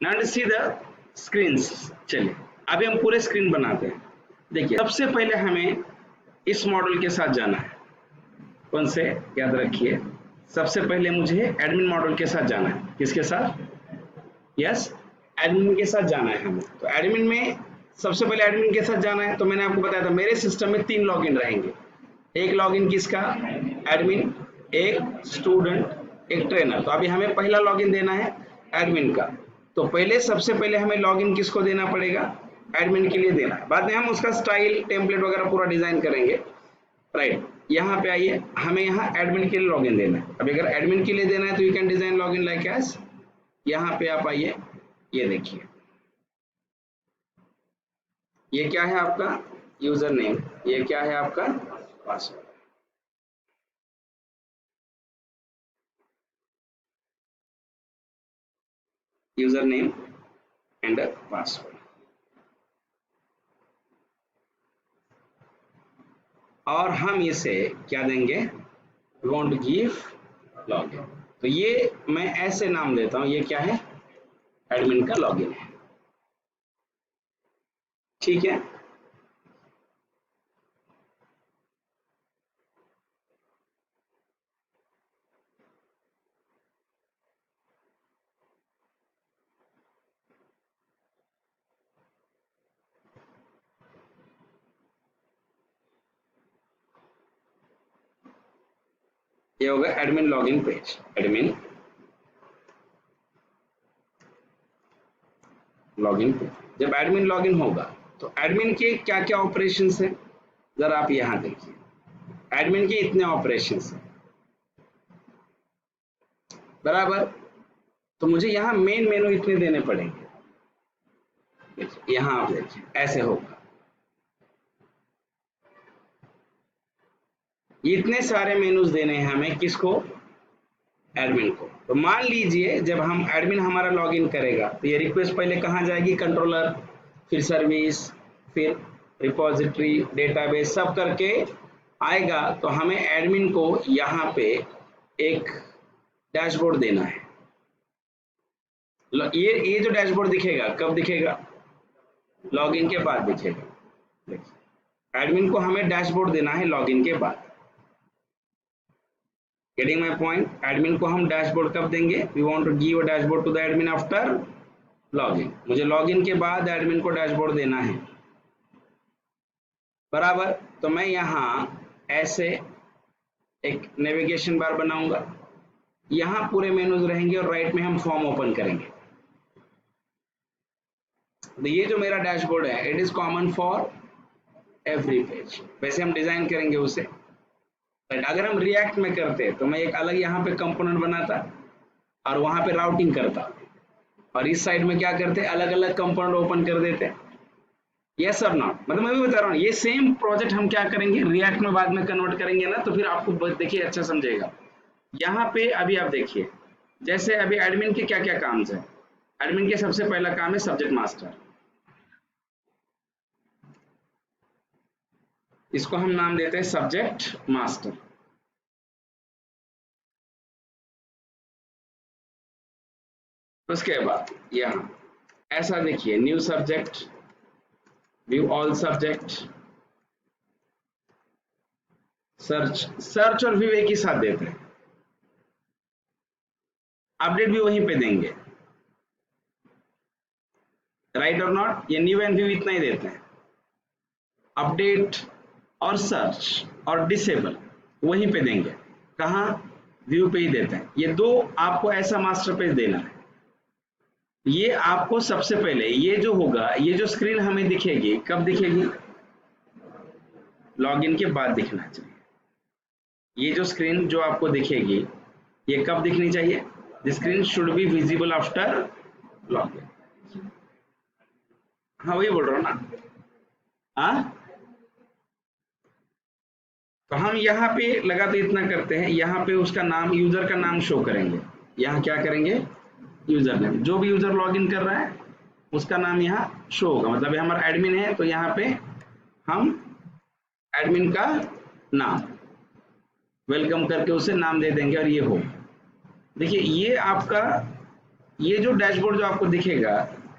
Now see the screens. चलिए अभी हम पूरे स्क्रीन बनाते हैं। देखिए सबसे पहले हमें इस मॉडल के साथ जाना है। कौन से, याद रखिए, सबसे पहले मुझे एडमिन मॉडल के साथ जाना है। किसके साथ? यस, एडमिन के साथ जाना है हमें। तो एडमिन में सबसे पहले एडमिन के साथ जाना है। तो मैंने आपको बताया था मेरे सिस्टम में 3 लॉगिन रहेंगे। एक लॉगिन किसका? एडमिन, एक स्टूडेंट, एक ट्रेनर। तो अभी हमें पहला लॉगिन देना है एडमिन का। तो पहले सबसे पहले हमें लॉगिन किसको देना पड़ेगा? एडमिन के लिए देना है। बाद में हम उसका स्टाइल टेम्पलेट वगैरह पूरा डिजाइन करेंगे। राइट, यहाँ पे आइए, हमें यहाँ एडमिन के लिए लॉगिन देना है। अभी अगर एडमिन के लिए देना है तो you can design login like edge, यहाँ पे आप आइए, ये देखिए, ये क्या है आपका यूजर नेम, ये क्या है आपका password. User name and password. और हम इसे क्या देंगे? We want to give login. तो ये मैं ऐसे नाम देता हूं, ये क्या है? एडमिन का लॉगिन है। ठीक है, ये होगा admin login page. Admin login page. जब एडमिन लॉगिन होगा तो एडमिन के क्या क्या ऑपरेशंस है, जरा आप यहां देखिए। एडमिन के इतने ऑपरेशंस हैं, बराबर। तो मुझे यहाँ मेन मेनू इतने देने पड़ेंगे। यहाँ आप देखिए ऐसे होगा, इतने सारे मेनूज देने हैं हमें। किसको? एडमिन को। तो मान लीजिए जब हम एडमिन हमारा लॉगिन करेगा तो ये रिक्वेस्ट पहले कहाँ जाएगी? कंट्रोलर, फिर सर्विस, फिर रिपोजिटरी, डेटाबेस, सब करके आएगा। तो हमें एडमिन को यहाँ पे एक डैशबोर्ड देना है। ये जो डैशबोर्ड दिखेगा कब दिखेगा? लॉगिन के बाद दिखेगा। देखिए एडमिन को हमें डैशबोर्ड देना है लॉगिन के बाद। Getting my point? एडमिन को हम डैशबोर्ड कब देंगे? We want to give a dashboard to the admin after login. मुझे लॉगिन के बाद एडमिन को डैशबोर्ड देना है, बराबर। तो मैं यहाँ ऐसे एक नेविगेशन बार बनाऊंगा, यहाँ पूरे मेनूज रहेंगे और राइट में हम फॉर्म ओपन करेंगे। तो ये जो मेरा डैशबोर्ड है it is common for every page. वैसे हम डिजाइन करेंगे उसे। राइट, अगर हम रिएक्ट में करते तो मैं एक अलग यहाँ पे कंपोनेंट बनाता और वहां पे राउटिंग करता, और इस साइड में क्या करते? अलग अलग कंपोनेंट ओपन कर देते। यस और नॉट? मतलब मैं भी बता रहा हूँ, ये सेम प्रोजेक्ट हम क्या करेंगे, रिएक्ट में बाद में कन्वर्ट करेंगे ना, तो फिर आपको देखिए अच्छा समझेगा। यहाँ पे अभी आप देखिए, जैसे अभी एडमिन के क्या क्या काम है। एडमिन के सबसे पहला काम है सब्जेक्ट मास्टर। इसको हम नाम देते हैं सब्जेक्ट मास्टर। उसके बाद यहाँ ऐसा देखिए, new subject, view all subject, search. Search और व्यू एक ही साथ देते हैं। अपडेट भी वहीं पे देंगे, राइट और नॉट? ये न्यू एंड व्यू इतना ही देते हैं। अपडेट और सर्च और डिसेबल वहीं पे देंगे। कहाँ? व्यू पे ही देते हैं। ये दो आपको ऐसा मास्टर पेज देना है। ये आपको सबसे पहले ये जो होगा, ये जो स्क्रीन हमें दिखेगी कब दिखेगी? लॉगिन के बाद दिखना चाहिए। ये जो स्क्रीन जो आपको दिखेगी ये कब दिखनी चाहिए? The screen should be visible after login. हाँ वही बोल रहा हूँ ना। हाँ, तो हम यहाँ पे लगा तो इतना करते हैं, यहाँ पे उसका नाम, यूजर का नाम शो करेंगे। यहाँ क्या करेंगे? User name. जो भी यूजर लॉगिन कर रहा है उसका नाम यहाँ शो होगा। मतलब ये हमारा एडमिन है तो यहाँ पे हम एडमिन का नाम वेलकम करके उसे नाम दे देंगे और ये हो। देखिए ये आपका ये जो डैशबोर्ड जो आपको दिखेगा,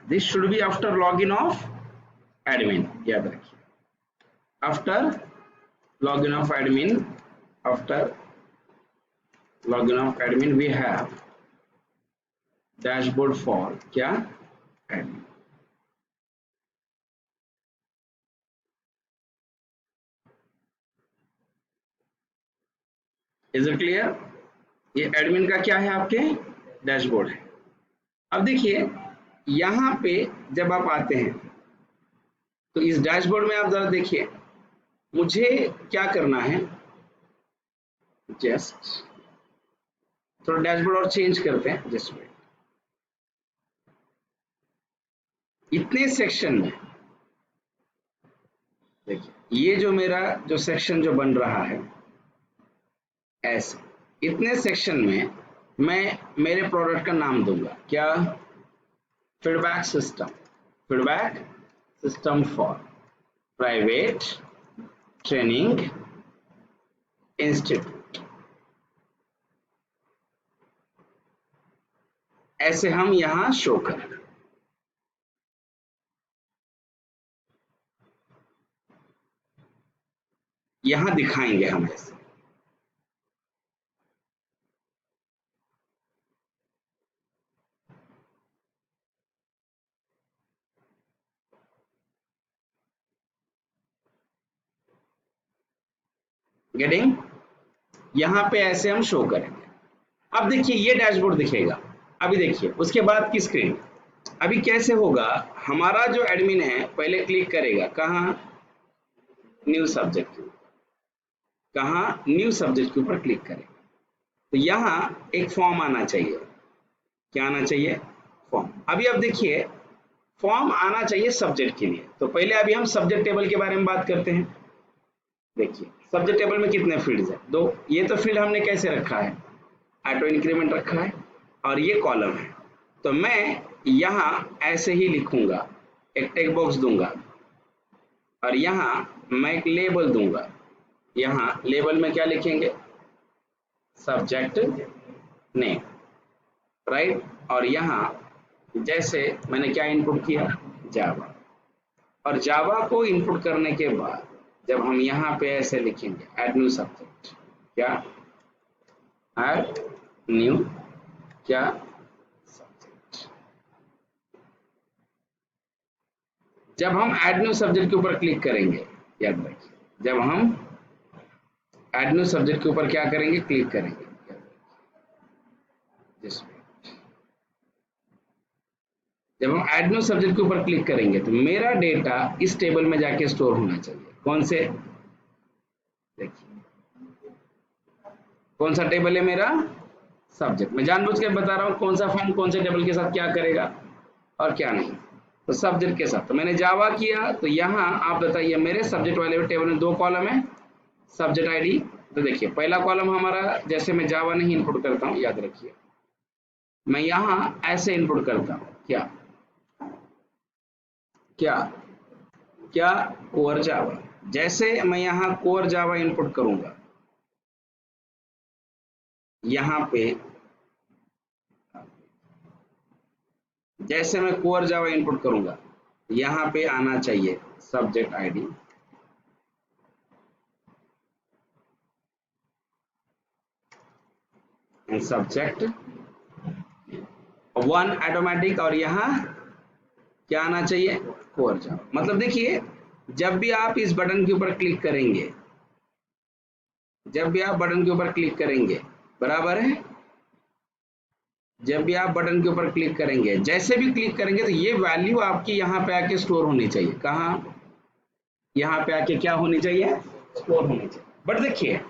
this should be after log in of admin, याद रखिए, after log in of admin, after log in of admin we have dashboard for क्या, एडमिन। Is it clear? ये एडमिन का क्या है, आपके डैशबोर्ड है। अब देखिए यहां पे जब आप आते हैं तो इस डैशबोर्ड में आप जरा देखिए, मुझे क्या करना है, जस्ट थोड़ा डैशबोर्ड और चेंज करते हैं, जस्ट वेट। इतने सेक्शन में देखिए, ये जो मेरा जो सेक्शन जो बन रहा है ऐसे, इतने सेक्शन में मैं मेरे प्रोडक्ट का नाम दूंगा क्या, feedback system, feedback system for private training institute. ऐसे हम यहां शो करें। यहां दिखाएंगे हम ऐसे, गेटिंग, यहां पे ऐसे हम शो करेंगे। अब देखिए ये डैशबोर्ड दिखेगा। अभी देखिए उसके बाद की स्क्रीन, अभी कैसे होगा, हमारा जो एडमिन है पहले क्लिक करेगा कहाँ, न्यू सब्जेक्ट के ऊपर, कहाँ, न्यू सब्जेक्ट के ऊपर क्लिक करेगा तो यहाँ एक फॉर्म आना चाहिए। क्या आना चाहिए, फॉर्म। अभी अब देखिए फॉर्म आना चाहिए सब्जेक्ट के लिए, तो पहले अभी हम सब्जेक्ट टेबल के बारे में बात करते हैं। देखिए सब्जेक्ट टेबल में कितने फील्ड्स हैं, दो। ये तो फील्ड हमने कैसे रखा है, ऑटो इंक्रीमेंट रखा है, और ये कॉलम है। तो मैं यहाँ ऐसे ही लिखूंगा, एक टेक्स्ट बॉक्स दूंगा, और यहाँ मैं एक लेबल दूंगा। यहाँ लेबल में क्या लिखेंगे, सब्जेक्ट नेम, राइट। और यहाँ जैसे मैंने क्या इनपुट किया, जावा, और जावा को इनपुट करने के बाद जब हम यहाँ पे ऐसे लिखेंगे ऐड न्यू सब्जेक्ट, क्या, ऐड न्यू क्या सब्जेक्ट। जब हम ऐड न्यू सब्जेक्ट के ऊपर क्लिक करेंगे, याद रखिए, जब हम ऐड न्यू सब्जेक्ट के ऊपर क्या करेंगे, क्लिक करेंगे, जब हम ऐड न्यू सब्जेक्ट के ऊपर क्लिक करेंगे तो मेरा डेटा इस टेबल में जाके स्टोर होना चाहिए। कौन से, देखिए कौन सा टेबल है मेरा, सब्जेक्ट। मैं जानबूझ के बता रहा हूँ कौन सा फॉर्म कौन से टेबल के साथ क्या करेगा और क्या नहीं, तो सब्जेक्ट के साथ। तो मैंने जावा किया, तो यहाँ आप बताइए मेरे सब्जेक्ट वाले टेबल में दो कॉलम है, सब्जेक्ट आईडी। तो देखिए पहला कॉलम हमारा, जैसे मैं जावा नहीं इनपुट करता हूँ, याद रखिए, मैं यहाँ ऐसे इनपुट करता हूँ, क्या क्या क्या, कोर जावा। जैसे मैं यहाँ कोर जावा इनपुट करूंगा, यहाँ पे जैसे मैं कोर जावा इनपुट करूंगा, यहाँ पे आना चाहिए subject ID, subject one automatic, और यहाँ क्या आना चाहिए, कोर जावा। मतलब देखिए जब भी आप इस बटन के ऊपर क्लिक करेंगे, जब भी आप बटन के ऊपर क्लिक करेंगे, बराबर है, जब भी आप बटन के ऊपर क्लिक करेंगे, जैसे भी क्लिक करेंगे, तो ये वैल्यू आपकी यहाँ पे आके स्टोर होनी चाहिए। कहाँ, यहाँ पे आके क्या होनी चाहिए, स्टोर होनी चाहिए। बट देखिए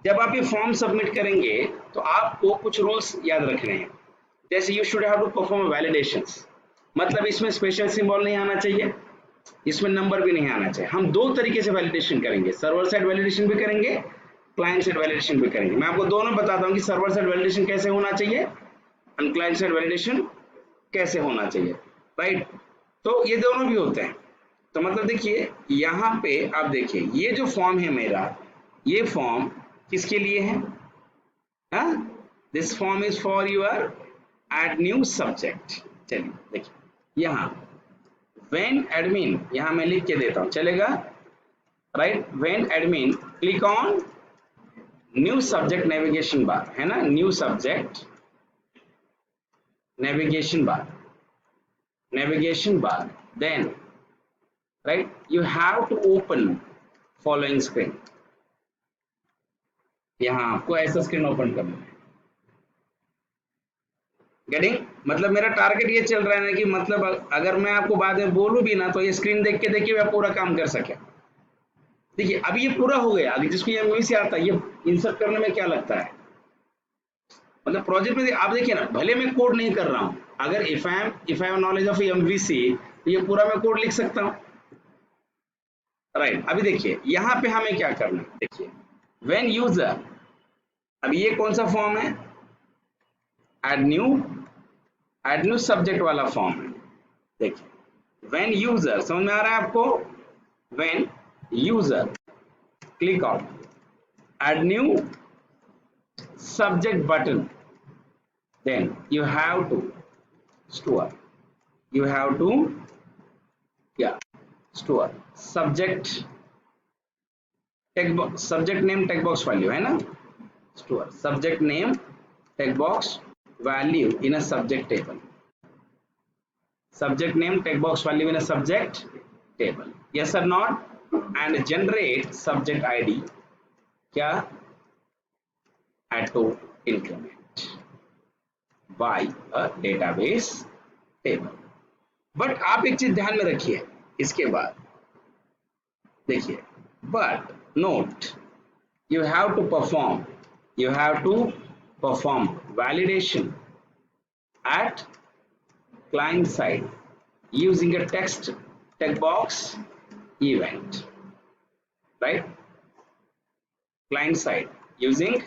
जब आप ये फॉर्म सबमिट करेंगे तो आपको कुछ रूल्स याद रखने हैं। जैसे you should have to perform validations, मतलब इसमें स्पेशल सिंबल नहीं आना चाहिए, इसमें नंबर भी नहीं आना चाहिए। हम दो तरीके से वैलिडेशन करेंगे, सर्वर साइड वैलिडेशन भी करेंगे, क्लाइंट साइड वैलिडेशन भी करेंगे। मैं आपको दोनों बताता हूँ कि सर्वर साइड वैलिडेशन कैसे होना चाहिए और क्लाइंट साइड वैलिडेशन कैसे होना चाहिए, राइट। तो ये दोनों भी होते हैं। तो मतलब देखिए यहाँ पे आप देखिए ये जो फॉर्म है मेरा, ये फॉर्म किसके लिए है, this form is for your add new subject. चलिए देखिए यहाँ व्हेन एडमिन, यहाँ मैं लिख के देता हूँ, चलेगा? Right, when admin click on new subject navigation bar, है ना, new subject navigation bar, then right you have to open following screen। यहाँ आपको ऐसा स्क्रीन ओपन करना है। गेटिंग? मतलब मेरा टारगेट ये चल रहा है ना कि मतलब अगर मैं आपको बाद में बोलूं भी ना तो ये स्क्रीन देख के देखिए मैं पूरा काम कर सके। देखिए अभी ये पूरा हो गया। अगर जिसको ये से आता है ये इंसर्ट करने में क्या लगता है, मतलब प्रोजेक्ट में आप देखिए ना, भले मैं कोड नहीं कर रहा हूं, अगर if I have knowledge of MVC तो ये पूरा मैं कोड लिख सकता हूं। राइट, अभी देखिए यहाँ पे हमें क्या करना है, देखिए व्हेन यूजर, अब ये कौन सा फॉर्म है, एड न्यू सब्जेक्ट वाला फॉर्म है। देखिए व्हेन यूजर, समझ में आ रहा है आपको? When user click on add new subject button, then you have to store subject subject name text box value, है ना, store subject name text box value in a subject table, subject name text box value in a subject table, yes or not, and generate subject id, क्या, auto increment by a database table। But आप एक चीज ध्यान में रखिए, इसके बाद देखिए, but note you have to perform validation at client side using a text box event, right, client side using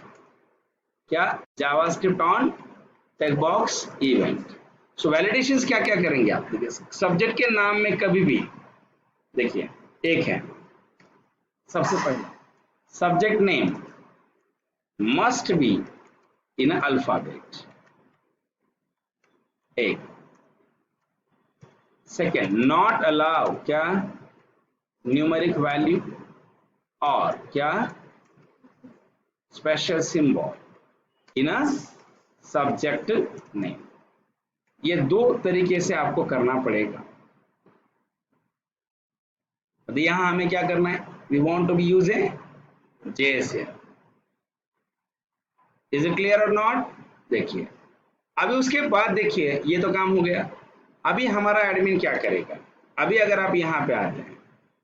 क्या, JavaScript on text box event. So validations क्या क्या करेंगे आप, देखिए सब्जेक्ट के नाम में कभी भी देखिए एक है, सबसे पहले subject name must be in alphabet, एक, सेकेंड नॉट अलाउ क्या, न्यूमेरिक वैल्यू और क्या, special symbol in a subject name. ये दो तरीके से आपको करना पड़ेगा। तो यहां हमें क्या करना है, we want to be use a JSA, is it clear और नॉट? देखिए अभी उसके बाद देखिए ये तो काम हो गया। अभी हमारा एडमिन क्या करेगा, अभी अगर आप यहाँ पे आते हैं,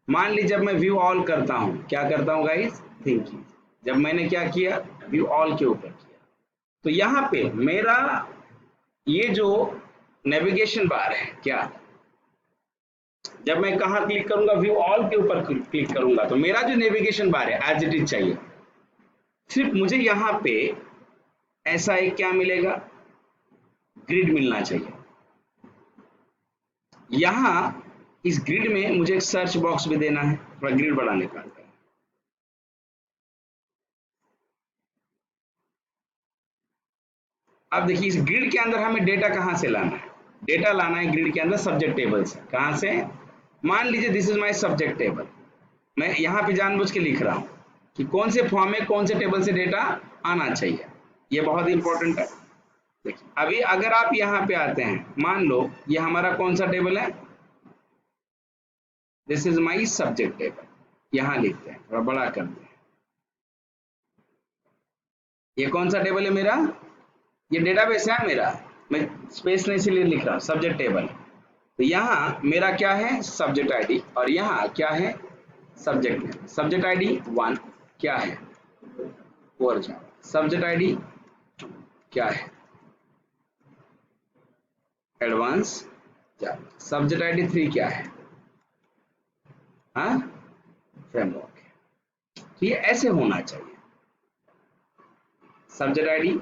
मान लीजिए जब मैं व्यू ऑल करता हूं, क्या करता हूं गाइस, थिंकिंग, जब मैंने क्या किया, व्यू ऑल के ऊपर किया, तो यहाँ पे मेरा ये जो नेविगेशन बार है, क्या, जब मैं कहा क्लिक करूंगा, व्यू ऑल के ऊपर क्लिक करूंगा, तो मेरा जो नेविगेशन बार है एज इट इज चाहिए। सिर्फ मुझे यहाँ पे ऐसा एक क्या मिलेगा, ग्रिड मिलना चाहिए। यहाँ इस ग्रिड में मुझे एक सर्च बॉक्स भी देना है, थोड़ा ग्रिड बड़ा निकालते हैं। अब देखिए इस ग्रिड के अंदर हमें डेटा कहां से लाना है, डेटा लाना है ग्रिड के अंदर सब्जेक्ट टेबल से। कहां से, मान लीजिए this is my subject table, मैं यहाँ पे जानबूझ के लिख रहा हूँ कि कौन से फॉर्म में कौन से टेबल से डेटा आना चाहिए, ये बहुत इंपॉर्टेंट है। देखिए अभी अगर आप यहाँ पे आते हैं, मान लो ये हमारा कौन सा टेबल है, this is my subject table, यहाँ लिखते हैं, थोड़ा बड़ा करते हैं, ये कौन सा टेबल है मेरा, ये डेटाबेस है मेरा, मैं स्पेस नहीं इसलिए लिख रहा हूँ, सब्जेक्ट टेबल। तो यहाँ मेरा क्या है, सब्जेक्ट आईडी, और यहाँ क्या है, सब्जेक्ट नेम। सब्जेक्ट आईडी 1 क्या है, और सब्जेक्ट आईडी क्या है, एडवांस जावा। सब्जेक्ट आईडी 3 क्या है, हाँ, फ्रेमवर्क है। तो ये ऐसे होना चाहिए, सब्जेक्ट आईडी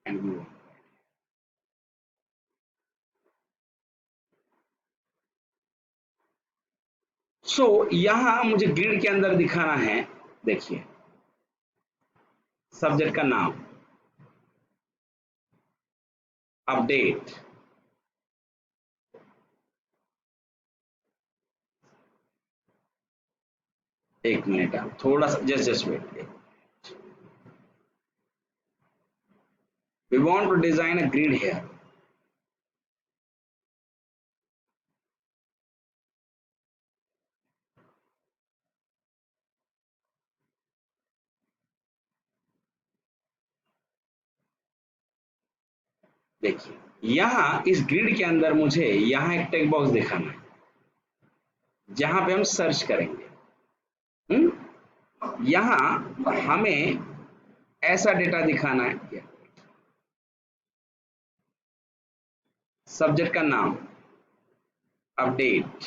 एंड व्यू। सो यहां मुझे ग्रिड के अंदर दिखाना है, देखिए सब्जेक्ट का नाम, अपडेट, एक मिनट आप थोड़ा सा just wait, we want to design a grid here. देखिए यहाँ इस ग्रिड के अंदर मुझे यहाँ एक टेक्स्ट बॉक्स दिखाना है जहां पे हम सर्च करेंगे। यहाँ हमें ऐसा डेटा दिखाना है, सब्जेक्ट का नाम, अपडेट,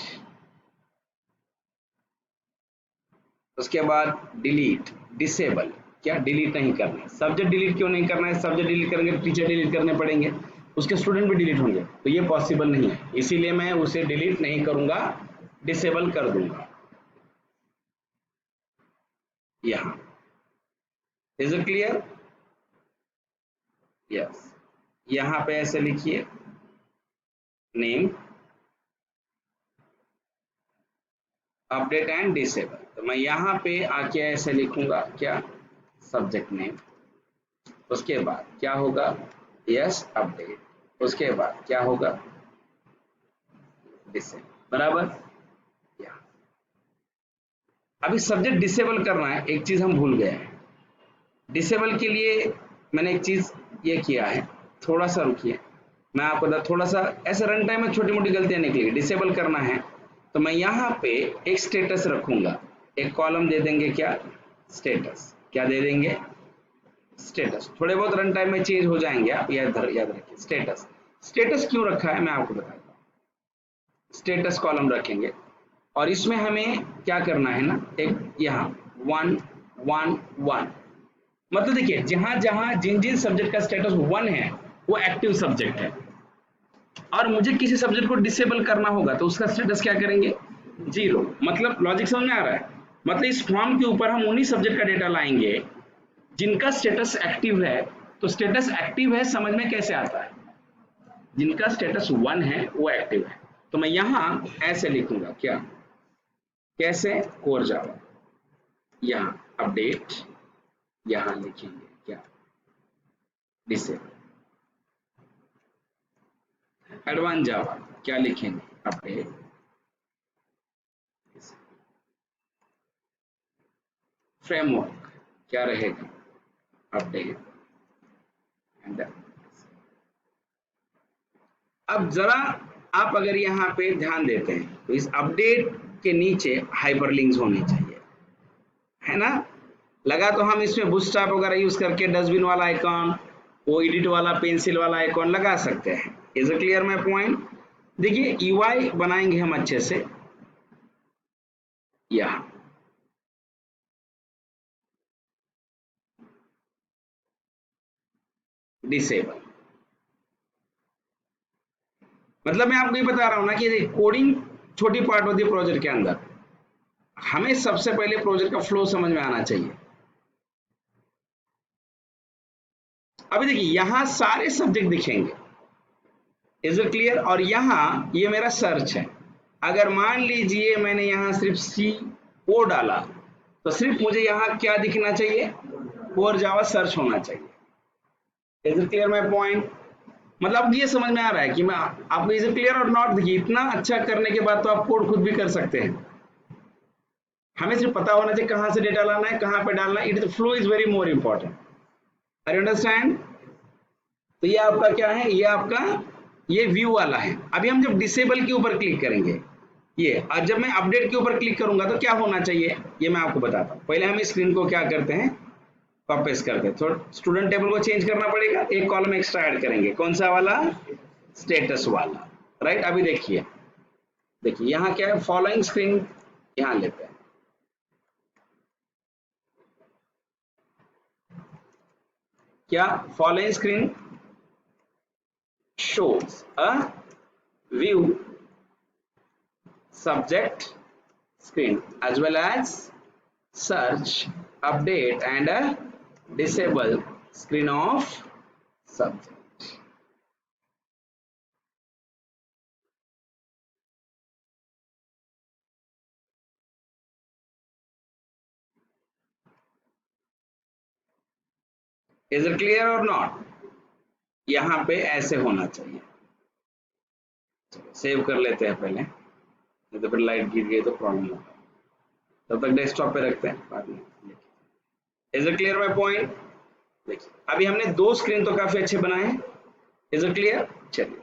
उसके बाद डिलीट, डिसेबल, क्या डिलीट नहीं करना है। सब्जेक्ट डिलीट क्यों नहीं करना है? सब्जेक्ट डिलीट करेंगे तो टीचर डिलीट करने पड़ेंगे, उसके स्टूडेंट भी डिलीट होंगे, तो ये पॉसिबल नहीं है, इसीलिए मैं उसे डिलीट नहीं करूंगा, डिसेबल कर दूंगा। यहाँ इज इट क्लियर? यस, यहाँ पे ऐसे लिखिए नेम, अपडेट एंड डिसेबल, तो मैं यहाँ पे आके ऐसे लिखूंगा क्या, सब्जेक्ट नेम, उसके बाद क्या होगा, यस अपडेट, उसके बाद क्या होगा, डिसेबल, बराबर। अभी सब्जेक्ट डिसेबल करना है, एक चीज हम भूल गए हैं, डिसेबल के लिए मैंने एक चीज ये किया है, थोड़ा सा रुकिए, मैं आपको थोड़ा सा ऐसे रन टाइम में छोटी मोटी गलतियां निकलेगी। डिसेबल करना है तो मैं यहाँ पे एक स्टेटस रखूंगा, एक कॉलम दे देंगे क्या, स्टेटस, क्या दे देंगे, स्टेटस। थोड़े बहुत रन टाइम में चेंज हो जाएंगे, आप याद रखिए स्टेटस। स्टेटस क्यों रखा है मैं आपको बताता हूँ। स्टेटस कॉलम रखेंगे और इसमें हमें क्या करना है ना, एक यहाँ 1 1 1, मतलब देखिए जहां जहां जिन जिन सब्जेक्ट का स्टेटस 1 है वो एक्टिव सब्जेक्ट है, और मुझे किसी सब्जेक्ट को डिसेबल करना होगा तो उसका स्टेटस क्या करेंगे, 0। मतलब लॉजिक समझ में आ रहा है? मतलब इस फॉर्म के ऊपर हम उन्हीं सब्जेक्ट का डेटा लाएंगे जिनका स्टेटस एक्टिव है। तो स्टेटस एक्टिव है समझ में कैसे आता है, जिनका स्टेटस 1 है वो एक्टिव है। तो मैं यहाँ ऐसे लिखूंगा क्या, कैसे, कोर जावा, यहाँ अपडेट, यहाँ लिखेंगे क्या, डिसेबल, एडवांस जावा क्या लिखेंगे, अपडेट, फ्रेमवर्क क्या रहेगा, अपडेट एंड। अब जरा आप अगर यहाँ पे ध्यान देते हैं तो इस अपडेट के नीचे हाइपरलिंक्स होने चाहिए, है ना। लगा तो हम इसमें बूटस्ट्रैप वगैरह यूज करके डस्टबिन वाला आइकॉन, वो एडिट वाला पेंसिल वाला आइकॉन लगा सकते हैं। Is it clear my point? देखिए यूआई बनाएंगे हम अच्छे से, यहाँ डिसेबल, मतलब मैं आपको ये बता रहा हूं ना कि कोडिंग छोटी पार्ट होती है प्रोजेक्ट के अंदर, हमें सबसे पहले प्रोजेक्ट का फ्लो समझ में आना चाहिए। अभी देखिए यहाँ सारे सब्जेक्ट दिखेंगे, इज इट क्लियर? और यहाँ ये मेरा सर्च है, अगर मान लीजिए मैंने यहाँ सिर्फ सी ओ डाला तो सिर्फ मुझे यहाँ क्या दिखना चाहिए, कोर जावा सर्च होना चाहिए। Is it clear my point? मतलब ये समझ में आ रहा है कि मैं आपको, इज इट क्लियर और नॉट? देखिए इतना अच्छा करने के बाद तो आप कोड खुद भी कर सकते हैं, हमें सिर्फ पता होना चाहिए कहां से डेटा लाना है, कहां पे डालना है। It is flow is very more important, I understand. तो ये आपका क्या है, ये आपका ये व्यू वाला है। अभी हम जब डिसेबल के ऊपर क्लिक करेंगे ये, और जब मैं अपडेट के ऊपर क्लिक करूंगा तो क्या होना चाहिए ये मैं आपको बताता हूँ। पहले हम स्क्रीन को क्या करते हैं, कॉपी पेस्ट करते हैं, तो स्टूडेंट टेबल को चेंज करना पड़ेगा, एक कॉलम एक्स्ट्रा ऐड करेंगे, कौन सा वाला, स्टेटस वाला, राइट। अभी देखिए, देखिए यहाँ क्या है, फॉलोइंग स्क्रीन यहाँ लेते हैं, क्या following screen shows a view subject screen as well as search, update and a disable screen of subject. Is it clear और नॉट? यहाँ पे ऐसे होना चाहिए। सेव कर लेते हैं पहले, नहीं तो फिर लाइट गिर गई तो प्रॉब्लम होगा। तब तक डेस्कटॉप पे रखते हैं, बाद में। Is it clear my point? देखिए अभी हमने 2 स्क्रीन तो काफी अच्छे बनाए हैं। Is it clear? चलिए